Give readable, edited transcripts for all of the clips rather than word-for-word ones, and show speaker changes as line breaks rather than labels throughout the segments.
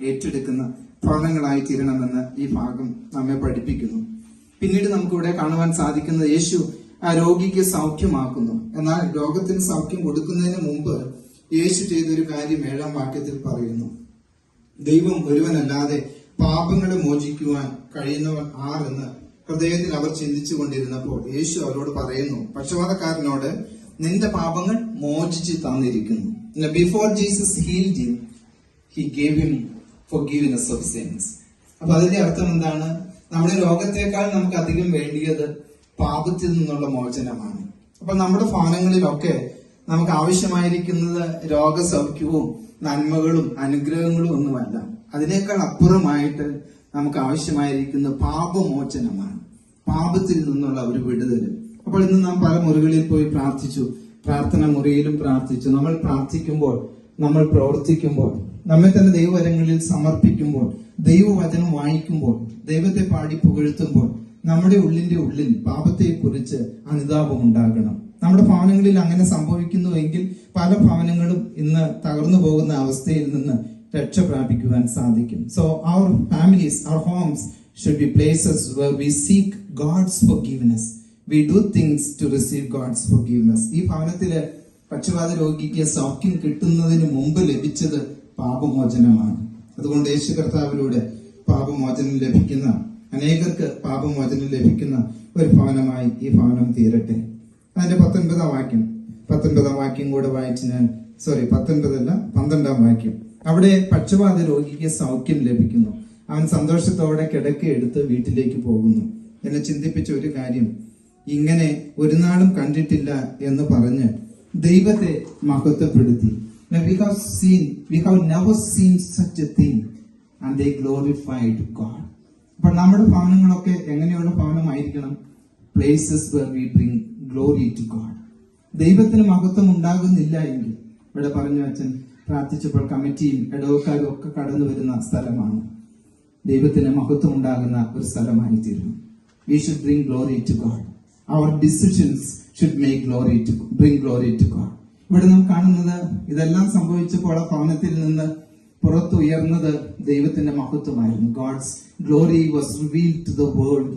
ഏറ്റെടുക്കുന്ന ഭവനങ്ങളായി തീരണമെന്ന് ഈ ഭാഗം നമ്മെ പഠിപ്പിക്കുന്നു. പിന്നീട് നമുക്കിവിടെ കാണുവാൻ സാധിക്കുന്നത് യേശു ആ രോഗിക്ക് സൗഖ്യമാക്കുന്നു. എന്നാൽ രോഗത്തിന് സൗഖ്യം കൊടുക്കുന്നതിന് മുമ്പ് യേശു ചെയ്തൊരു കാര്യം 7-ാം വാക്യത്തിൽ പറയുന്നു. ദൈവം ഒരുവനല്ലാതെ പാപങ്ങളെ മോചിക്കുവാൻ കഴിയുന്നവൻ ആരെന്ന് ഹൃദയത്തിൽ അവർ ചിന്തിച്ചു കൊണ്ടിരുന്നപ്പോൾ യേശു അവരോട് പറയുന്നു, പക്ഷപാതക്കാരനോട് നിന്റെ പാപങ്ങൾ മോചിച്ച് തന്നിരിക്കുന്നു. Before Jesus healed him, he gave him forgiveness of since. അപ്പൊ അതിന്റെ അർത്ഥം എന്താണ്? നമ്മുടെ രോഗത്തെക്കാൾ നമുക്ക് അധികം വേണ്ടിയത് പാപത്തിൽ നിന്നുള്ള മോചനമാണ്. അപ്പൊ നമ്മുടെ ഭവനങ്ങളിലൊക്കെ നമുക്ക് ആവശ്യമായിരിക്കുന്നത് രോഗസൗഖ്യവും നന്മകളും അനുഗ്രഹങ്ങളും ഒന്നുമല്ല. അതിനേക്കാൾ അപ്പുറമായിട്ട് നമുക്ക് ആവശ്യമായിരിക്കുന്ന പാപമോചനമാണ്, പാപത്തിൽ നിന്നുള്ള ഒരു വിടുതല്. അപ്പോൾ ഇന്ന് നാം പല മുറികളിൽ പോയി പ്രാർത്ഥിച്ചു, പ്രാർത്ഥന മുറിയിലും പ്രാർത്ഥിച്ചു. നമ്മൾ പ്രാർത്ഥിക്കുമ്പോൾ, നമ്മൾ പ്രവർത്തിക്കുമ്പോൾ, നമ്മെ തന്നെ ദൈവവരങ്ങളിൽ സമർപ്പിക്കുമ്പോൾ, ദൈവവചനം വായിക്കുമ്പോൾ, ദൈവത്തെ പാടി പുകഴ്ത്തുമ്പോൾ നമ്മുടെ ഉള്ളിന്റെ ഉള്ളിൽ പാപത്തെക്കുറിച്ച് അനുതാപം ഉണ്ടാകണം. നമ്മുടെ ഭവനങ്ങളിൽ അങ്ങനെ സംഭവിക്കുന്നുവെങ്കിൽ പല ഭവനങ്ങളും ഇന്ന് തകർന്നു പോകുന്ന അവസ്ഥയിൽ നിന്ന് രക്ഷ പ്രാപിക്കുവാൻ സാധിക്കും. സോ അവർ ഫാമിലീസ്, അവർ homes should be places where we seek God's forgiveness. We do things to receive God's forgiveness. ഈ ഭവനത്തില് പക്ഷപാത രോഗിക്ക് സൗഖ്യം കിട്ടുന്നതിന് മുമ്പ് ലഭിച്ചത് പാപമോചനമാണ്. അതുകൊണ്ട് യേശു കർത്താവിലൂടെ പാപമോചനം ലഭിക്കുന്ന അനേകർക്ക് പാപമോചനം ലഭിക്കുന്ന ഒരു ഭവനമായി ഈ ഭവനം തീരട്ടെ. അതിന്റെ 19-ാം വാക്യം കൂടെ വായിച്ച് ഞാൻ 12-ാം വാക്യം. അവിടെ പക്ഷപാത രോഗിക്ക് സൗഖ്യം ലഭിക്കുന്നു. അവൻ സന്തോഷത്തോടെ കിടക്കയെടുത്ത് വീട്ടിലേക്ക് പോകുന്നു. എന്നെ ചിന്തിപ്പിച്ച ഒരു കാര്യം, ഇങ്ങനെ ഒരു നാളും കണ്ടിട്ടില്ല എന്ന് പറഞ്ഞ് ദൈവത്തെ മഹത്വപ്പെടുത്തി. We have never seen such a thing and they glorified God. അപ്പോൾ നമ്മുടെ ഭവനങ്ങളൊക്കെ എങ്ങനെയുള്ള ഭവനമായിരിക്കണം? Places where we bring glory to God. ദൈവത്തിന് മഹത്വം ഉണ്ടാകുന്നില്ല എങ്കിൽ, ഇവിടെ പറഞ്ഞു അച്ഛൻ പ്രാർത്ഥിച്ചപ്പോൾ കമ്മിറ്റിയും ഇടവക്കാരും ഒക്കെ കടന്നു വരുന്ന സ്ഥലമാണ്. ദൈവത്തിന് മഹത്വം ഉണ്ടാകുന്ന ഒരു സ്ഥലമായി തീരണം. We should bring glory to God. Our decisions should bring glory to God. ഇവിടെ നാം കാണുന്നത് ഇതെല്ലാം സംഭവിച്ചപ്പോൾ ആ ഭവനത്തിൽ നിന്ന് പുറത്തുയർന്നത് ദൈവത്തിന്റെ മഹത്വമായിരുന്നു. God's glory was revealed to the world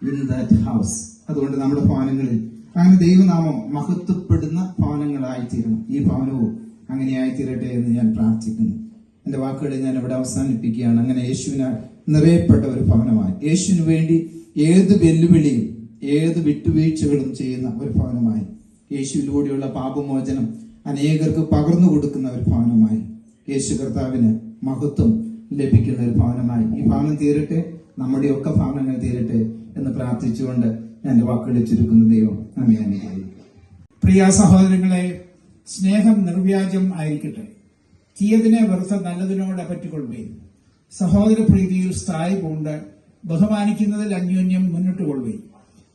in that house. അതുകൊണ്ട് നമ്മുടെ ഭവനങ്ങളിൽ അങ്ങനെ ദൈവനാമം മഹത്വപ്പെടുന്ന ഭവനങ്ങളായി തീരണം. ഈ ഭവനവും അങ്ങനെയായി തീരട്ടെ എന്ന് ഞാൻ പ്രാർത്ഥിക്കുന്നു. എന്റെ വാക്കുകളെ ഞാൻ ഇവിടെ അവസാനിപ്പിക്കുകയാണ്. അങ്ങനെ യേശുവിനാൽ നിറയപ്പെട്ട ഒരു ഭവനമായി, യേശുവിന് വേണ്ടി ഏത് വെല്ലുവിളിയും ഏത് വിട്ടുവീഴ്ചകളും ചെയ്യുന്ന ഒരു ഭവനമായി, യേശുവിലൂടെയുള്ള പാപമോചനം അനേകർക്ക് പകർന്നു കൊടുക്കുന്ന ഒരു ഭവനമായി, യേശു കർത്താവിന് മഹത്വം ലഭിക്കുന്ന ഒരു ഭവനമായി ഈ ഭവനം തീരട്ടെ, നമ്മുടെയൊക്കെ ഭവനങ്ങൾ തീരട്ടെ എന്ന് പ്രാർത്ഥിച്ചുകൊണ്ട് ഞാൻ വാക്കുകളിൽ ചുരുക്കുന്ന ദൈവം നമ്മെ അനുഗ്രഹിക്കും.
പ്രിയ സഹോദരങ്ങളെ, സ്നേഹം നിർവ്യാജം ആയിരിക്കട്ടെ. തീയതിനെ വെറുത്ത നല്ലതിനോട് പറ്റിക്കൊള്ളുകയും സഹോദര പ്രീതിയിൽ സ്ഥായി പൂണ്ട് ബഹുമാനിക്കുന്നതിൽ അന്യോന്യം മുന്നിട്ട് കൊള്ളുകയും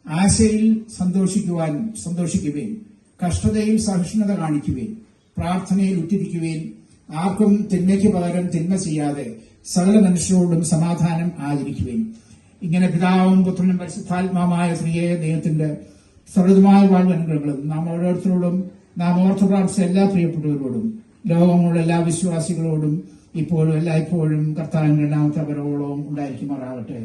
ആശയിൽ സന്തോഷിക്കുകയും കഷ്ടതയിൽ സഹിഷ്ണുത കാണിക്കുകയും പ്രാർത്ഥനയിൽ ഉറ്റിരിക്കുകയും ആർക്കും തിന്മയ്ക്ക് പകരം തിന്മ ചെയ്യാതെ സകല മനുഷ്യരോടും സമാധാനം ആചരിക്കുകയും ഇങ്ങനെ പിതാവും പുത്രനും പരിശുദ്ധാത്മാവുമായ ശ്രീയേക ദൈവത്തിന്റെ സർവ്വതുമായ വാഴ്വനുഗ്രഹങ്ങളും നാം ഓരോരുത്തരോടും നാം ഓർത്തു പ്രാർത്ഥിച്ച എല്ലാ പ്രിയപ്പെട്ടവരോടും ലോകങ്ങളുടെ എല്ലാ വിശ്വാസികളോടും ഇപ്പോഴും എല്ലായ്പ്പോഴും കർത്താവിന്റെ രണ്ടാമത്തെ വരവോളവും ഉണ്ടായിരിക്കുമാറാകട്ടെ.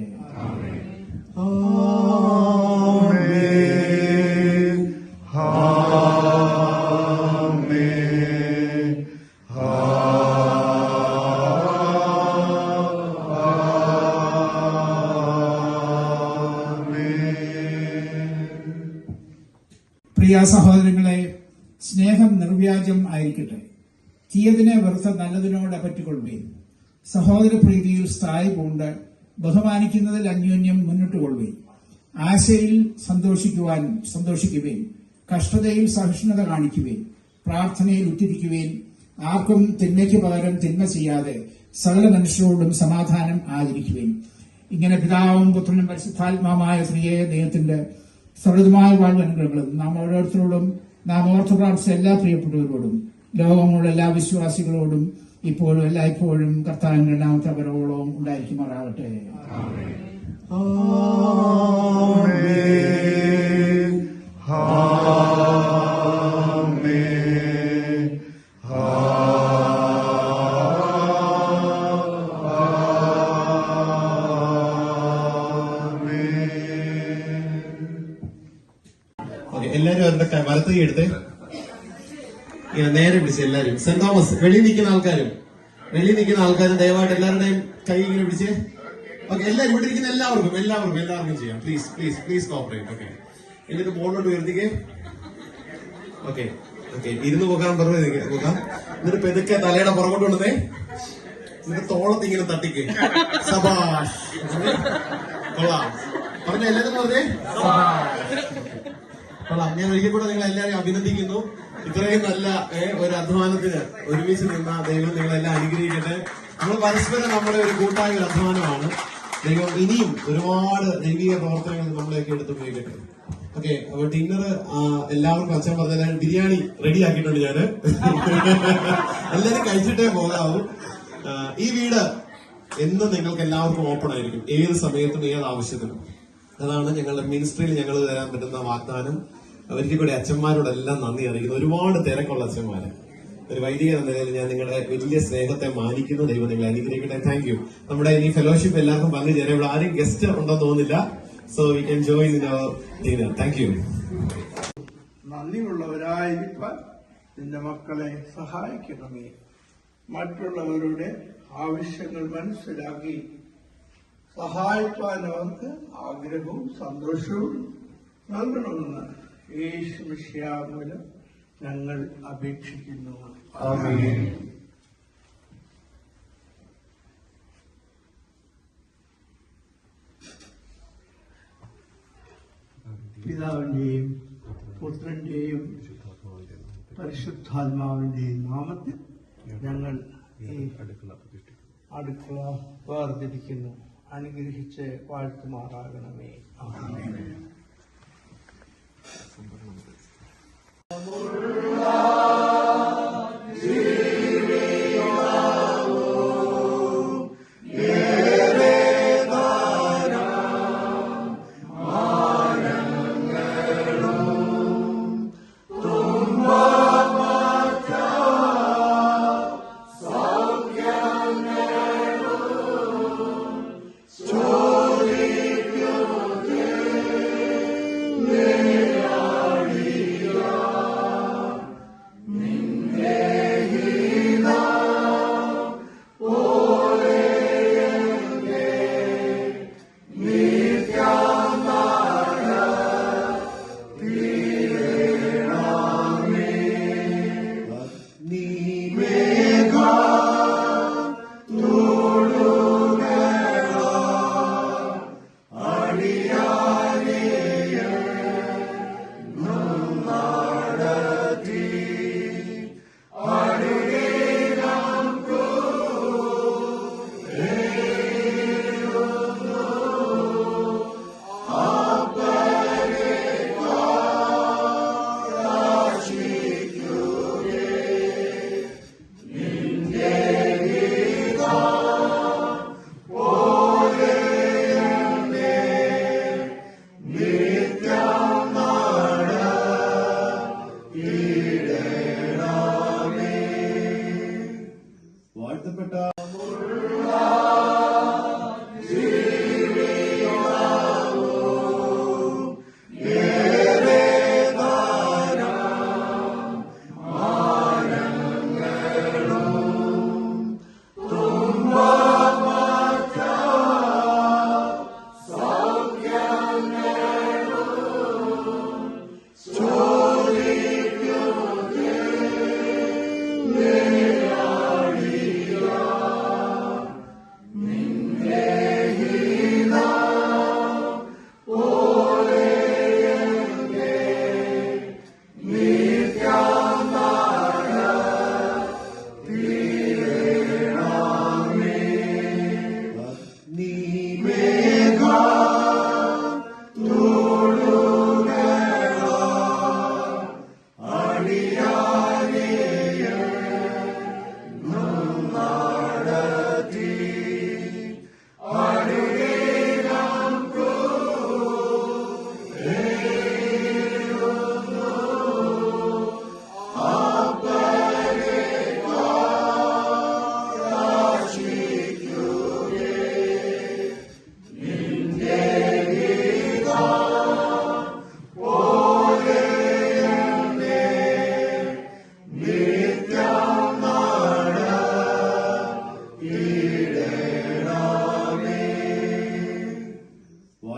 പ്രിയ സഹോദരങ്ങളെ, സ്നേഹം നിർവ്യാജം ആയിരിക്കട്ടെ. തീയതിനെ വെറുത്ത നല്ലതിനോട് പറ്റിക്കൊള്ളുകയും സഹോദര പ്രീതിയിൽ സ്ഥായി പൂണ്ട് ബഹുമാനിക്കുന്നതിൽ അന്യോന്യം മുന്നിട്ട് കൊള്ളുകയും ആശയിൽ സന്തോഷിക്കുകയും കഷ്ടതയിൽ സഹിഷ്ണുത കാണിക്കുകയും പ്രാർത്ഥനയിൽ ഉറ്റിരിക്കുകയും ആർക്കും തിന്മയ്ക്ക് പകരം തിന്മ ചെയ്യാതെ സകല മനുഷ്യരോടും സമാധാനം ആചരിക്കുകയും ഇങ്ങനെ പിതാവും പുത്രനും പരിശുദ്ധാത്മാവുമായ ശ്രീയേക ദൈവത്തിന്റെ സർവ്വതുമായ വാഴ്വനുഗ്രഹങ്ങളും നാം ഓരോരുത്തരോടും നാം ഓർത്തു പ്രാർത്ഥിച്ച എല്ലാ പ്രിയപ്പെട്ടവരോടും ലോകങ്ങളുടെ എല്ലാ വിശ്വാസികളോടും ഇപ്പോഴും എല്ലായ്പ്പോഴും കർത്താവിന്റെ രണ്ടാമത്തെ വരവോളവും ഉണ്ടായിരിക്കുമാറാകട്ടെ.
വലത്ത് കൈ എടുത്തേ. ഇങ്ങനെ നേരെ പിടിച്ച് എല്ലാരും. സെന്റ് തോമസ് വെളിയിൽ നിൽക്കുന്ന ആൾക്കാരും ദയവായിട്ട് എല്ലാവരുടെയും കൈ ഇങ്ങനെ പിടിച്ച്. ഓക്കെ, എല്ലാവരും ഇവിടെ ഇരിക്കുന്ന എല്ലാവർക്കും ചെയ്യാം. Please cooperate. ഓക്കെ, എന്നിട്ട് ബോളിലോട്ട് ഉയർത്തിക്കേ. ഓക്കെ, ഇരുന്ന് പോകാൻ പോകാം. എന്നിട്ട് പെതുക്കെ തലയുടെ പുറകോട്ട് കൊണ്ടുവന്നേ. എന്നിട്ട് തോളത്ത് ഇങ്ങനെ തട്ടിക്ക്. സബാഷ്. കൊള്ളാം. പറഞ്ഞ എല്ലാവരും പറഞ്ഞേ കൊള്ളാം. ഞാൻ ഒരിക്കൽ കൂടെ നിങ്ങൾ എല്ലാവരെയും അഭിനന്ദിക്കുന്നു. ഇത്രയും നല്ല ഒരു അധ്വാനത്തിന് ഒരുമിച്ച് നിന്ന ദൈവം നിങ്ങളെല്ലാം അനുഗ്രഹിക്കട്ടെ. നമ്മൾ പരസ്പരം നമ്മുടെ ഒരു കൂട്ടായ ഒരു അധ്വാനമാണ്. ദൈവം ഇനിയും ഒരുപാട് ദൈവിക പ്രവർത്തനങ്ങൾ നമ്മളെയൊക്കെ എടുത്തുപയോഗിക്കട്ടെ. ഓക്കെ, അപ്പൊ ഡിന്നർ എല്ലാവർക്കും അച്ഛൻ പറഞ്ഞ ബിരിയാണി റെഡി ആക്കിയിട്ടുണ്ട് ഞാന്. എല്ലാരും കഴിച്ചിട്ടേ പോകാവൂ. ഈ വീട് എന്നും നിങ്ങൾക്ക് എല്ലാവർക്കും ഓപ്പൺ ആയിരിക്കും, ഏത് സമയത്തും ഏത് ആവശ്യത്തിനും. അതാണ് ഞങ്ങളുടെ മിനിസ്ട്രിയിൽ ഞങ്ങൾ തരാൻ പറ്റുന്ന വാഗ്ദാനം. അവർക്ക് കൂടെ അച്ഛന്മാരോടെല്ലാം നന്ദി അറിയിക്കുന്നു. ഒരുപാട് തിരക്കുള്ള അച്ഛന്മാര്. ഒരു വൈദിക എന്ന നിലയിൽ ഞാൻ നിങ്ങളുടെ വലിയ സ്നേഹത്തെ മാനിക്കുന്നു. ദൈവം നിങ്ങളെ അനുഗ്രഹിക്കട്ടെ. Thank you. നമ്മുടെ ഈ ഫെലോഷിപ്പ് എല്ലാവർക്കും പങ്കുചേരാം. ഇവിടെ ആരും ഗസ്റ്റ് ഉണ്ടെന്ന് തോന്നുന്നില്ല. So we can join in our dinner. Thank you.
നന്ദിയുള്ളവരായിരിക്കാൻ നിന്റെ മക്കളെ സഹായിക്കണമേ. മറ്റുള്ളവരുടെ ആവശ്യങ്ങൾ മനസ്സിലാക്കി സഹായിക്കാൻ അവർക്ക് ആഗ്രഹവും സന്തോഷവും നൽകണമെന്ന് യേശു മിശിഹാ മൂലം ഞങ്ങൾ അപേക്ഷിക്കുന്നു. ആമേൻ. പിതാവിന്റെയും പുത്രന്റെയും പരിശുദ്ധാത്മാവിന്റെയും നാമത്തിൽ ഞങ്ങൾ ഈ അടുക്കള വേർതിരിക്കുന്നു. അനുഗ്രഹിച്ച് വാഴ്ത്തുമാറാകണമേ. ആമേൻ.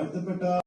വാഴ്ത്തപ്പെട്ട